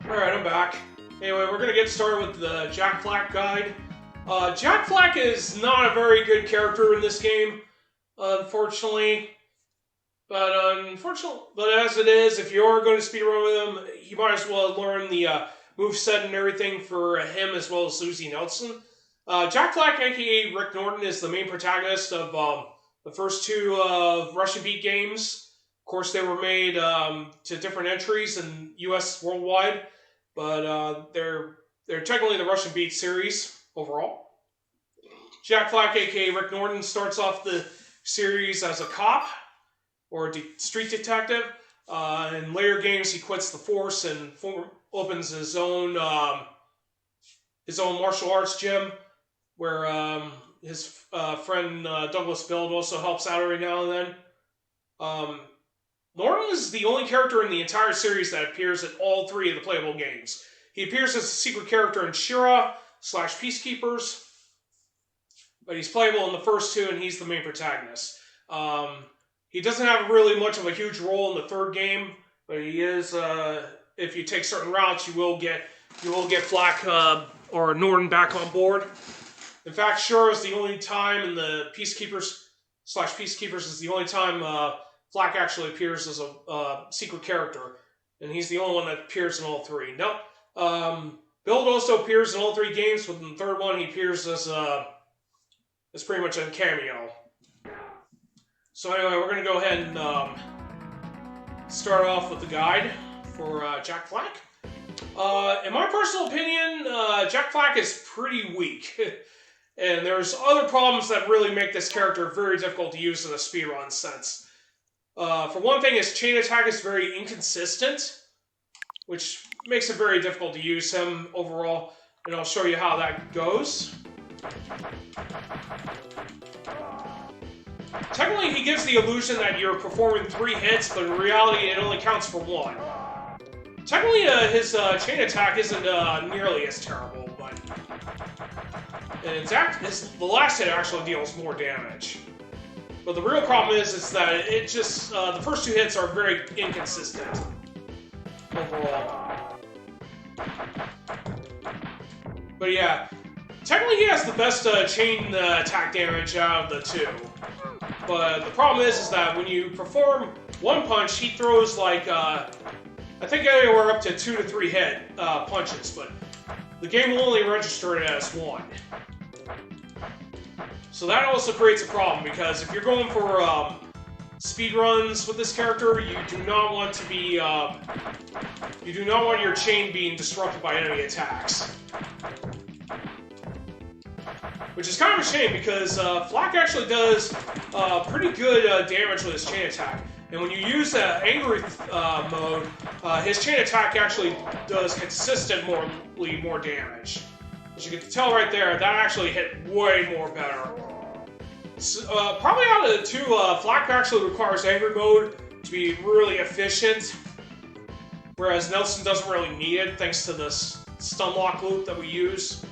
Alright, I'm back. Anyway, we're gonna get started with the Jack Flak guide. Jack Flak is not a very good character in this game, unfortunately. But as it is, if you are going to speedrun with him, you might as well learn the moveset and everything for him as well as Susie Nelson. Jack Flak, aka Rick Norton, is the main protagonist of the first two Russian Beat games. Of course, they were made to different entries in US worldwide, but they're technically the Russian Beat series overall. Jack Flak, aka Rick Norton, starts off the series as a cop or a street detective. In later games, he quits the force and opens his own martial arts gym, where his friend Douglas Build also helps out every now and then. Norton is the only character in the entire series that appears in all three of the playable games. He appears as a secret character in Shira / Peacekeepers, but he's playable in the first two, and he's the main protagonist. He doesn't have really much of a huge role in the third game, but he is. If you take certain routes, you will get Flak or Norton back on board. In fact, Shira is the only time in the Peacekeepers / Peacekeepers is the only time Flak actually appears as a secret character, and he's the only one that appears in all three. Nope. Build also appears in all three games, but in the third one he appears as pretty much a cameo. So anyway, we're going to go ahead and start off with the guide for Jack Flak. In my personal opinion, Jack Flak is pretty weak. And there's other problems that really make this character very difficult to use in a speedrun sense. For one thing, his chain attack is very inconsistent, which makes it very difficult to use him overall, and I'll show you how that goes. Technically, he gives the illusion that you're performing 3 hits, but in reality, it only counts for 1. Technically, his chain attack isn't nearly as terrible, but the last hit actually deals more damage. But the real problem is that it just the first 2 hits are very inconsistent overall. But yeah, technically he has the best chain attack damage out of the 2. But the problem is that when you perform 1 punch, he throws like I think anywhere up to 2 to 3 hit punches, but the game will only register it as 1. So that also creates a problem, because if you're going for speedruns with this character, you do not want to be you do not want your chain being disrupted by enemy attacks. Which is kind of a shame, because Flak actually does pretty good damage with his chain attack. And when you use angry mode, his chain attack actually does consistently more damage. As you can tell right there, that actually hit way more better. So, probably out of the 2, Flak actually requires angry mode to be really efficient, whereas Nelson doesn't really need it thanks to this stun lock loop that we use.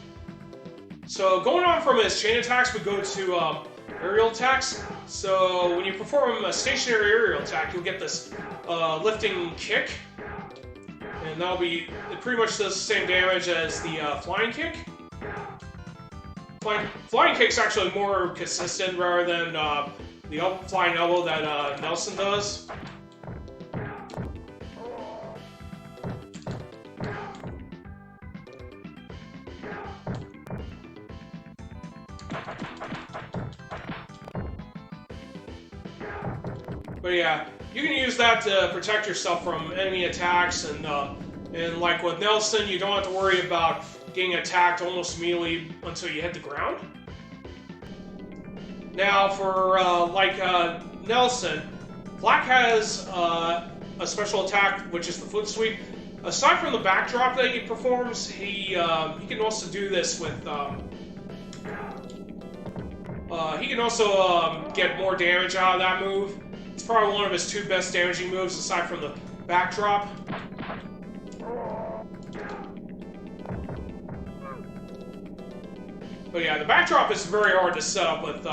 So going on from his chain attacks, we go to aerial attacks. So when you perform a stationary aerial attack, you'll get this lifting kick, and that'll be, it pretty much does the same damage as the flying kick. Flying kick's actually more consistent rather than the flying elbow that Nelson does. But yeah, you can use that to protect yourself from enemy attacks, and like with Nelson, you don't have to worry about getting attacked almost immediately until you hit the ground. Now for Nelson, Flak has a special attack, which is the foot sweep. Aside from the backdrop that he performs, he can also do this with he can also get more damage out of that move. It's probably one of his 2 best damaging moves aside from the backdrop. But yeah, the backdrop is very hard to set up with.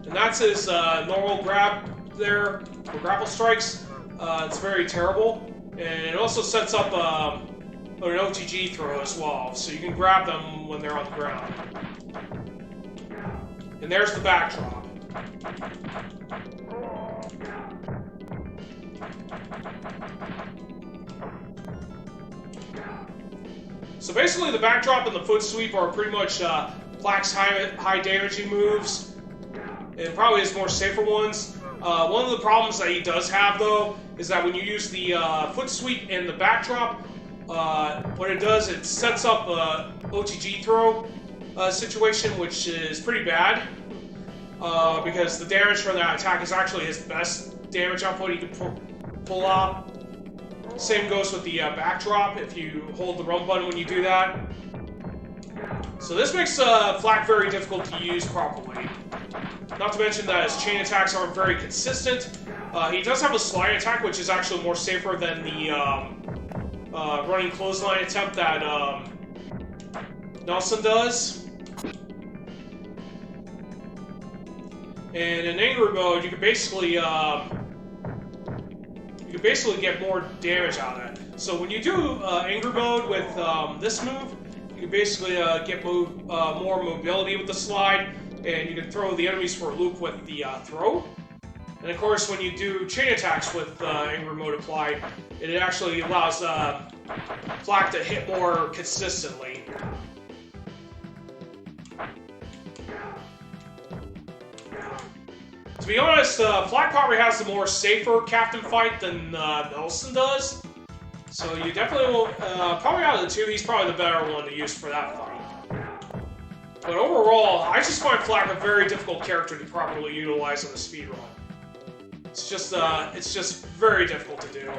And that's his normal grab. there for grapple strikes. It's very terrible. And it also sets up an OTG throw as well, so you can grab them when they're on the ground. And there's the backdrop. So basically the backdrop and the foot sweep are pretty much Flak's high damaging moves, and probably his more safer ones. One of the problems that he does have, though, is that when you use the foot sweep and the backdrop, what it does, it sets up a OTG throw situation, which is pretty bad, because the damage from that attack is actually his best damage output he can pull out. Same goes with the backdrop, if you hold the run button when you do that. So this makes Flak very difficult to use properly. Not to mention that his chain attacks aren't very consistent. He does have a slide attack, which is actually more safer than the running clothesline attempt that Nelson does. And in angry mode, you can basically get more damage out of it. So when you do angry mode with this move, you can basically get more mobility with the slide, and you can throw the enemies for a loop with the throw. And of course, when you do chain attacks with angry mode applied, it actually allows Flak to hit more consistently. To be honest, Flak probably has the more safer captain fight than Nelson does. So you definitely will, probably out of the two, he's probably the better one to use for that fight. But overall, I just find Flak a very difficult character to properly utilize in a speedrun. It's just very difficult to do.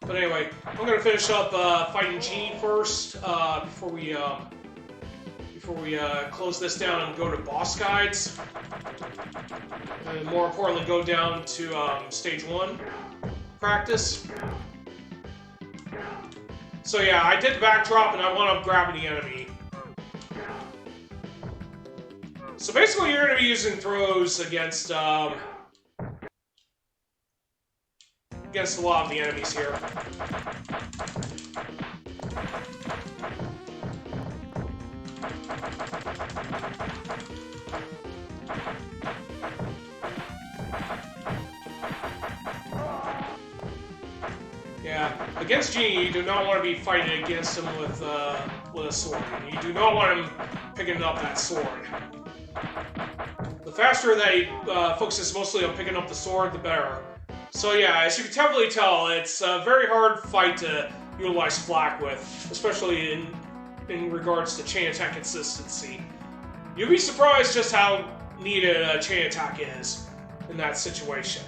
But anyway, I'm going to finish up fighting Gene first, before we close this down and go to boss guides. And more importantly, go down to stage 1 practice. So yeah, I did the backdrop and I wound up grabbing the enemy. So basically you're going to be using throws against a lot of the enemies here. Yeah, against Genie, you do not want to be fighting against him with a sword. You do not want him picking up that sword. The faster that he focuses mostly on picking up the sword, the better. So yeah, as you can definitely tell, it's a very hard fight to utilize Flak with, especially in regards to chain attack consistency. You'll be surprised just how needed a chain attack is in that situation.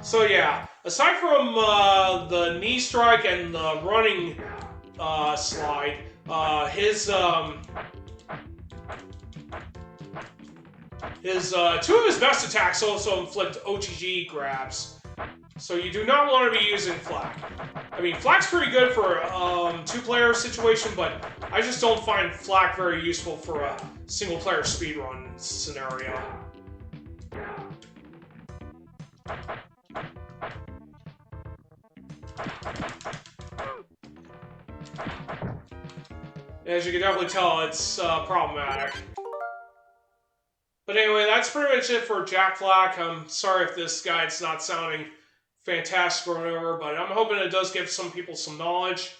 So yeah, aside from the knee strike and the running slide, two of his best attacks also inflict OTG grabs. So you do not want to be using Flak. I mean, Flak's pretty good for a two-player situation, but I just don't find Flak very useful for a single-player speedrun scenario. As you can definitely tell, it's problematic. But anyway, that's pretty much it for Jack Flak. I'm sorry if this guide's not sounding fantastic or whatever, but I'm hoping it does give some people some knowledge.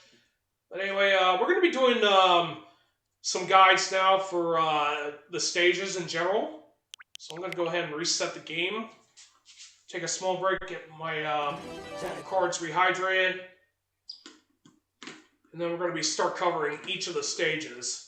But anyway, we're going to be doing some guides now for the stages in general. So I'm going to go ahead and reset the game. Take a small break, get my cards rehydrated. And then we're going to start covering each of the stages.